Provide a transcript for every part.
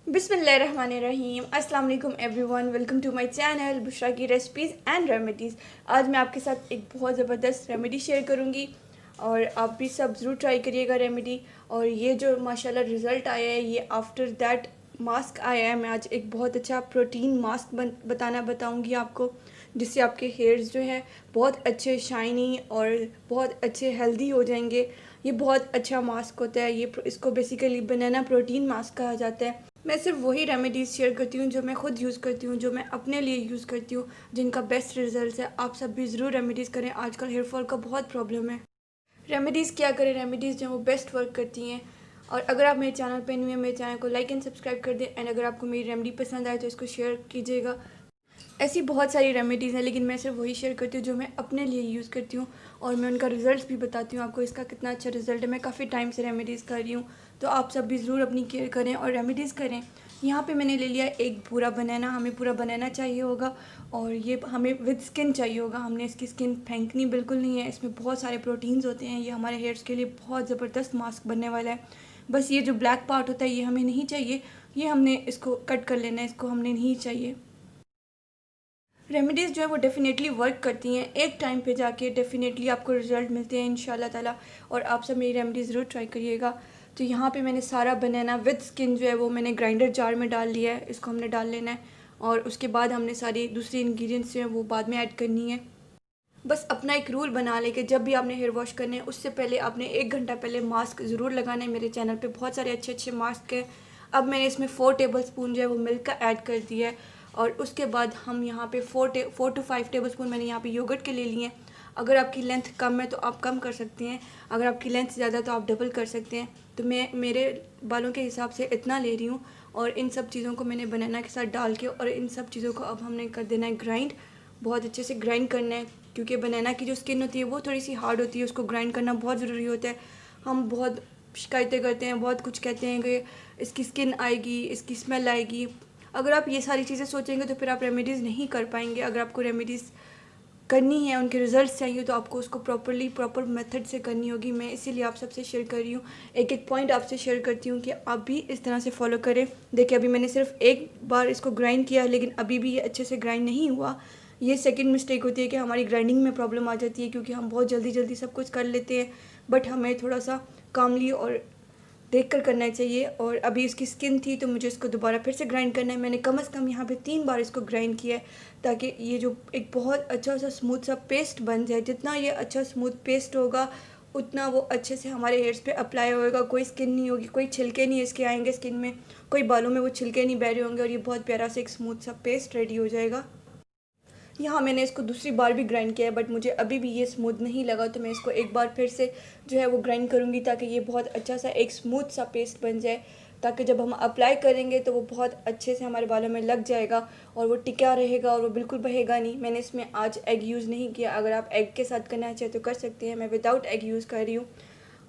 बिस्मिल्लाहिर्रहमानिर्रहीम। अस्सलाम वालेकुम everyone, welcome to my channel Bushra की रेसिपीज़ एंड रेमेडीज़। आज मैं आपके साथ एक बहुत ज़बरदस्त रेमेडी शेयर करूंगी और आप भी सब ज़रूर ट्राई करिएगा रेमेडी। और ये जो माशाल्लाह रिज़ल्ट आया है, ये आफ्टर दैट मास्क आया है। मैं आज एक बहुत अच्छा प्रोटीन मास्क बताऊंगी आपको, जिससे आपके हेयर्स जो है बहुत अच्छे शाइनी और बहुत अच्छे हेल्दी हो जाएंगे। ये बहुत अच्छा मास्क होता है। इसको बेसिकली बनाना प्रोटीन मास्क कहा जाता है। मैं सिर्फ वही रेमेडीज़ शेयर करती हूँ जो मैं खुद यूज़ करती हूँ, जो मैं अपने लिए यूज़ करती हूँ, जिनका बेस्ट रिजल्ट है। आप सब भी ज़रूर रेमेडीज़ करें। आजकल हेयर फॉल का बहुत प्रॉब्लम है। रेमेडीज़ क्या करें, रेमेडीज़ जो वो बेस्ट वर्क करती हैं। और अगर आप मेरे चैनल पे न्यू हैं, मेरे चैनल को लाइक एंड सब्सक्राइब कर दें। एंड अगर आपको मेरी रेमेडी पसंद आए तो इसको शेयर कीजिएगा। ऐसी बहुत सारी रेमेडीज़ हैं, लेकिन मैं सिर्फ वही शेयर करती हूँ जो मैं अपने लिए यूज़ करती हूँ। और मैं उनका रिज़ल्ट भी बताती हूँ आपको, इसका कितना अच्छा रिज़ल्ट है। मैं काफ़ी टाइम से रेमेडीज़ कर रही हूँ, तो आप सब भी ज़रूर अपनी केयर करें और रेमेडीज़ करें। यहाँ पे मैंने ले लिया एक पूरा बनाना। हमें पूरा बनाना चाहिए होगा और ये हमें विद स्किन चाहिए होगा। हमने इसकी स्किन फेंकनी बिल्कुल नहीं है। इसमें बहुत सारे प्रोटीन्स होते हैं। ये हमारे हेयर्स के लिए बहुत ज़बरदस्त मास्क बनने वाला है। बस ये जो ब्लैक पार्ट होता है ये हमें नहीं चाहिए। ये हमने इसको कट कर लेना है, इसको हमने नहीं चाहिए। रेमेडीज़ जो है वो डेफ़िनेटली वर्क करती हैं। एक टाइम पे जाके डेफ़िनेटली आपको रिज़ल्ट मिलते हैं इंशाल्लाह ताला। और आप सब मेरी रेमेडी ज़रूर ट्राई करिएगा। तो यहाँ पे मैंने सारा बनाना विद स्किन जो है वो मैंने ग्राइंडर जार में डाल लिया है। इसको हमने डाल लेना है और उसके बाद हमने सारी दूसरी इंग्रेडिएंट्स जो हैं वो बाद में ऐड करनी है। बस अपना एक रूल बना ले कि जब भी आपने हेयर वॉश करने हैं उससे पहले आपने 1 घंटा पहले मास्क ज़रूर लगाना है। मेरे चैनल पे बहुत सारे अच्छे अच्छे मास्क हैं। अब मैंने इसमें 4 टेबल स्पून जो है वो मिल्क का ऐड कर दिया है। और उसके बाद हम यहाँ पे 4 to 5 टेबल स्पून मैंने यहाँ पे योगर्ट के ले लिए हैं। अगर आपकी लेंथ कम है तो आप कम कर सकते हैं, अगर आपकी लेंथ ज़्यादा तो आप डबल कर सकते हैं। तो मैं मेरे बालों के हिसाब से इतना ले रही हूँ। और इन सब चीज़ों को मैंने बनाना के साथ डाल के और इन सब चीज़ों को अब हमने कर देना है ग्राइंड। बहुत अच्छे से ग्राइंड करना है, क्योंकि बनाना की जो स्किन होती है वो थोड़ी सी हार्ड होती है। उसको ग्राइंड करना बहुत ज़रूरी होता है। हम बहुत शिकायतें करते हैं, बहुत कुछ कहते हैं कि इसकी स्किन आएगी, इसकी स्मेल आएगी। अगर आप ये सारी चीज़ें सोचेंगे तो फिर आप रेमेडीज़ नहीं कर पाएंगे। अगर आपको रेमेडीज़ करनी है, उनके रिजल्ट्स चाहिए, तो आपको उसको प्रॉपर मेथड से करनी होगी। मैं इसीलिए आप सबसे शेयर कर रही हूँ, एक एक पॉइंट आपसे शेयर करती हूँ कि आप भी इस तरह से फॉलो करें। देखिए अभी मैंने सिर्फ एक बार इसको ग्राइंड किया, लेकिन अभी भी ये अच्छे से ग्राइंड नहीं हुआ। ये सेकंड मिस्टेक होती है कि हमारी ग्राइंडिंग में प्रॉब्लम आ जाती है, क्योंकि हम बहुत जल्दी जल्दी सब कुछ कर लेते हैं। बट हमें थोड़ा सा कामली और देख कर करना चाहिए। और अभी इसकी स्किन थी तो मुझे इसको दोबारा फिर से ग्राइंड करना है। मैंने कम से कम यहाँ पे 3 बार इसको ग्राइंड किया है, ताकि ये जो एक बहुत अच्छा सा स्मूथ सा पेस्ट बन जाए। जितना ये अच्छा स्मूथ पेस्ट होगा उतना वो अच्छे से हमारे हेयर्स पे अप्लाई होएगा। कोई स्किन नहीं होगी, कोई छिलके नहीं इसके आएंगे स्किन में, कोई बालों में वो छिलके नहीं बह रहे होंगे। और ये बहुत प्यारा सा एक स्मूथ सा पेस्ट रेडी हो जाएगा। यहाँ मैंने इसको दूसरी बार भी ग्राइंड किया है, बट मुझे अभी भी ये स्मूथ नहीं लगा, तो मैं इसको एक बार फिर से जो है वो ग्राइंड करूँगी, ताकि ये बहुत अच्छा सा एक स्मूथ सा पेस्ट बन जाए। ताकि जब हम अप्लाई करेंगे तो वो बहुत अच्छे से हमारे बालों में लग जाएगा और वो टिका रहेगा और वो बिल्कुल बहेगा नहीं। मैंने इसमें आज एग यूज़ नहीं किया। अगर आप एग के साथ करना चाहें तो कर सकते हैं, मैं विदाउट एग यूज़ कर रही हूँ।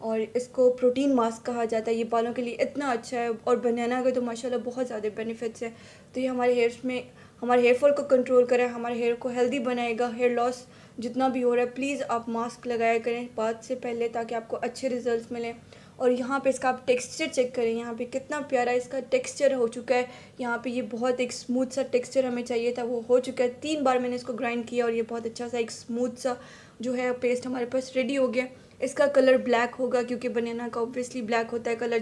और इसको प्रोटीन मास्क कहा जाता है। ये बालों के लिए इतना अच्छा है, और बनाना के तो माशाल्लाह बहुत ज़्यादा बेनिफिट्स है। तो ये हमारे हेयर्स में हमारे हेयर फॉल को कंट्रोल करें, हमारे हेयर को हेल्दी बनाएगा। हेयर लॉस जितना भी हो रहा है, प्लीज़ आप मास्क लगाया करें बात से पहले, ताकि आपको अच्छे रिजल्ट्स मिलें। और यहाँ पे इसका आप टेक्सचर चेक करें, यहाँ पे कितना प्यारा इसका टेक्सचर हो चुका है। यहाँ पे ये बहुत एक स्मूथ सा टेक्सचर हमें चाहिए था, वो हो चुका है। 3 बार मैंने इसको ग्राइंड किया और ये बहुत अच्छा सा एक स्मूथ सा जो है पेस्ट हमारे पास रेडी हो गया। इसका कलर ब्लैक होगा, क्योंकि बनाना का ऑब्वियसली ब्लैक होता है कलर।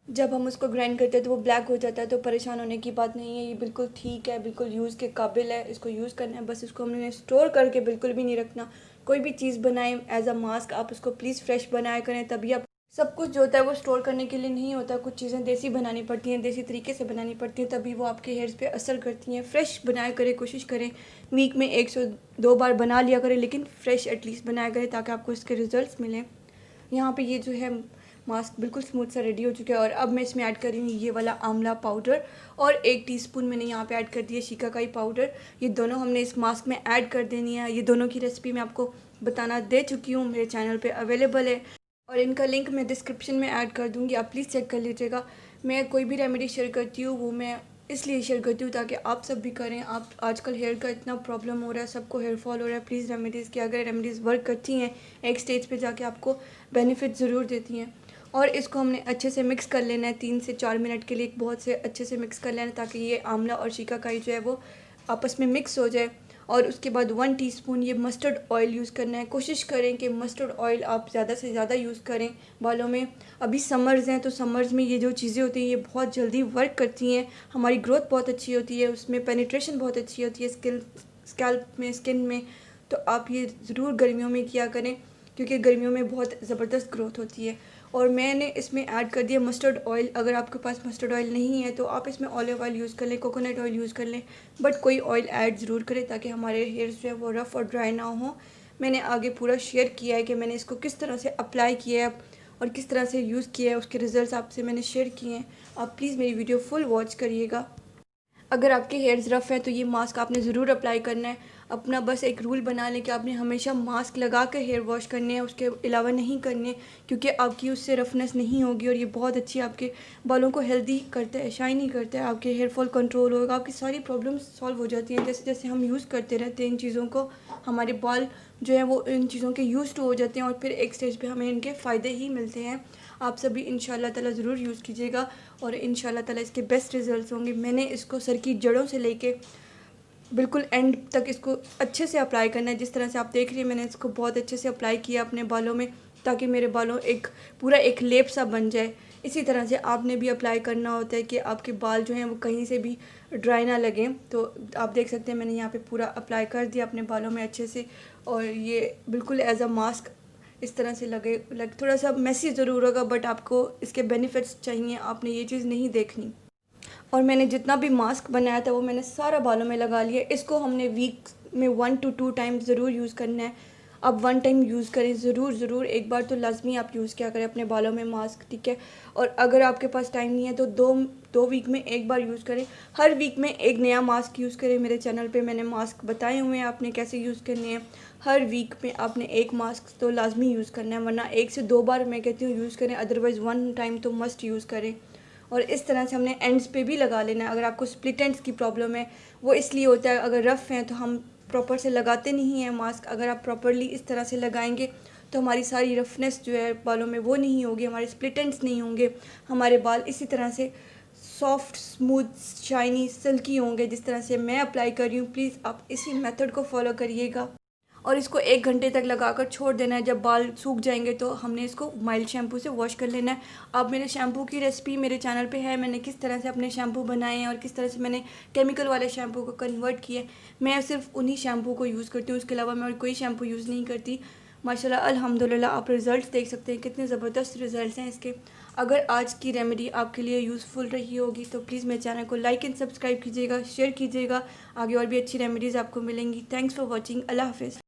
जब हम उसको ग्राइंड करते हैं तो वो ब्लैक हो जाता है, तो परेशान होने की बात नहीं है। ये बिल्कुल ठीक है, बिल्कुल यूज़ के काबिल है। इसको यूज़ करना है, बस इसको हमने स्टोर करके बिल्कुल भी नहीं रखना। कोई भी चीज़ बनाएं एज अ मास्क, आप उसको प्लीज़ फ्रेश बनाया करें, तभी आप सब कुछ जो होता है वो स्टोर करने के लिए नहीं होता। कुछ चीज़ें देसी बनानी पड़ती हैं, देसी तरीके से बनानी पड़ती हैं, तभी वो आपके हेयर्स पे असर करती हैं। फ्रेश बनाया करें, कोशिश करें वीक में 1 से 2 बार बना लिया करें, लेकिन फ्रेश एटलीस्ट बनाया करें, ताकि आपको इसके रिजल्ट्स मिलें। यहाँ पे ये जो है मास्क बिल्कुल स्मूथ सा रेडी हो चुका है। और अब मैं इसमें ऐड कर रही हूँ ये वाला आंवला पाउडर, और 1 टीस्पून मैंने यहाँ पे ऐड कर दिया शिकाकाई पाउडर। ये दोनों हमने इस मास्क में ऐड कर देनी है। ये दोनों की रेसिपी मैं आपको बताना दे चुकी हूँ, मेरे चैनल पे अवेलेबल है, और इनका लिंक मैं डिस्क्रिप्शन में ऐड कर दूँगी, आप प्लीज़ चेक कर लीजिएगा। मैं कोई भी रेमेडी शेयर करती हूँ वो मैं इसलिए शेयर करती हूँ ताकि आप सब भी करें। आप आजकल हेयर का इतना प्रॉब्लम हो रहा है, सबको हेयर फॉल हो रहा है। प्लीज़ रेमेडीज़ की, अगर रेमेडीज़ वर्क करती हैं एक स्टेज पे जाके आपको बेनिफिट ज़रूर देती हैं। और इसको हमने अच्छे से मिक्स कर लेना है 3 से 4 मिनट के लिए, बहुत से अच्छे से मिक्स कर लेना है ताकि ये आंवला और शिकाकाई जो है वो आपस में मिक्स हो जाए। और उसके बाद 1 टीस्पून ये मस्टर्ड ऑयल यूज़ करना है। कोशिश करें कि मस्टर्ड ऑयल आप ज़्यादा से ज़्यादा यूज़ करें बालों में। अभी समर्स हैं तो समर्स में ये जो चीज़ें होती हैं ये बहुत जल्दी वर्क करती हैं, हमारी ग्रोथ बहुत अच्छी होती है, उसमें पेनिट्रेशन बहुत अच्छी होती है स्कैल्प में, स्किन में। तो आप ये ज़रूर गर्मियों में किया करें क्योंकि गर्मियों में बहुत ज़बरदस्त ग्रोथ होती है। और मैंने इसमें ऐड कर दिया मस्टर्ड ऑयल। अगर आपके पास मस्टर्ड ऑयल नहीं है तो आप इसमें ऑलिव ऑयल यूज़ कर लें, कोकोनट ऑयल यूज़ कर लें, बट कोई ऑयल ऐड ज़रूर करें ताकि हमारे हेयर्स जो है वो रफ़ और ड्राई ना हो। मैंने आगे पूरा शेयर किया है कि मैंने इसको किस तरह से अप्लाई किया है और किस तरह से यूज़ किया है, उसके रिज़ल्ट आपसे मैंने शेयर किए हैं। आप प्लीज़ मेरी वीडियो फुल वॉच करिएगा। अगर आपके हेयर्स रफ़ हैं तो ये मास्क आपने ज़रूर अप्लाई करना है। अपना बस एक रूल बना लें कि आपने हमेशा मास्क लगा कर हेयर वॉश करने हैं, उसके अलावा नहीं करने, क्योंकि आपकी उससे रफनेस नहीं होगी और ये बहुत अच्छी आपके बालों को हेल्दी करता है, शाइनी करता है, आपके हेयर फॉल कंट्रोल होगा, आपकी सारी प्रॉब्लम्स सॉल्व हो जाती हैं। जैसे जैसे हम यूज़ करते रहते हैं इन चीज़ों को, हमारे बाल जो है वो इन चीज़ों के यूज़ टू हो जाते हैं और फिर एक स्टेज पे हमें इनके फ़ायदे ही मिलते हैं। आप सभी इंशाल्लाह ताला ज़रूर यूज़ कीजिएगा और इंशाल्लाह ताला इसके बेस्ट रिज़ल्ट्स होंगे। मैंने इसको सर की जड़ों से लेके बिल्कुल एंड तक इसको अच्छे से अप्लाई करना है। जिस तरह से आप देख रही हैं मैंने इसको बहुत अच्छे से अप्लाई किया अपने बालों में ताकि मेरे बालों एक पूरा एक लेप सा बन जाए। इसी तरह से आपने भी अप्लाई करना होता है कि आपके बाल जो हैं वो कहीं से भी ड्राई ना लगें। तो आप देख सकते हैं मैंने यहाँ पे पूरा अप्लाई कर दिया अपने बालों में अच्छे से और ये बिल्कुल एज अ मास्क इस तरह से लग थोड़ा सा मैसी ज़रूर होगा बट आपको इसके बेनिफिट्स चाहिए, आपने ये चीज़ नहीं देखनी। और मैंने जितना भी मास्क बनाया था वो मैंने सारा बालों में लगा लिया। इसको हमने वीक में 1 to 2 टाइम ज़रूर यूज़ करना है। आप 1 टाइम यूज़ करें ज़रूर, एक बार तो लाजमी आप यूज़ किया करें अपने बालों में मास्क, ठीक है। और अगर आपके पास टाइम नहीं है तो दो वीक में एक बार यूज़ करें। हर वीक में एक नया मास्क यूज़ करें। मेरे चैनल पे मैंने मास्क बताए हुए हैं आपने कैसे यूज़ करने हैं। हर वीक में आपने एक मास्क तो लाजमी यूज़ करना है, वरना 1 से 2 बार मैं कहती हूँ यूज़ करें, अदरवाइज़ 1 टाइम तो मस्ट यूज़ करें। और इस तरह से हमने एंड्स पे भी लगा लेना है। अगर आपको स्प्लिट एंड्स की प्रॉब्लम है वो इसलिए होता है, अगर रफ़ हैं तो हम प्रॉपर से लगाते नहीं हैं मास्क। अगर आप प्रॉपरली इस तरह से लगाएंगे तो हमारी सारी रफनेस जो है बालों में वो नहीं होगी, हमारे स्प्लिट एंड्स नहीं होंगे, हमारे बाल इसी तरह से सॉफ्ट, स्मूथ, शाइनी, सिल्की होंगे जिस तरह से मैं अप्लाई कर रही हूँ। प्लीज़ आप इसी मेथड को फॉलो करिएगा और इसको 1 घंटे तक लगाकर छोड़ देना है। जब बाल सूख जाएंगे तो हमने इसको माइल्ड शैम्पू से वॉश कर लेना है। अब मेरे शैम्पू की रेसिपी मेरे चैनल पे है, मैंने किस तरह से अपने शैम्पू बनाए हैं और किस तरह से मैंने केमिकल वाले शैम्पू को कन्वर्ट किया। मैं सिर्फ उन्हीं शैम्पू को यूज़ करती हूँ, उसके अलावा मैं और कोई शैम्पू यूज़ नहीं करती। माशाल्लाह अल्हम्दुलिल्लाह आप रिज़ल्ट देख सकते हैं कितने ज़बरदस्त रिज़ल्ट हैं इसके। अगर आज की रेमेडी आपके लिए यूज़फुल रही होगी तो प्लीज़ मेरे चैनल को लाइक एंड सब्सक्राइब कीजिएगा, शेयर कीजिएगा। आगे और भी अच्छी रेमेडीज़ आपको मिलेंगी। Thanks for watching. अल्लाह हाफ़िज़।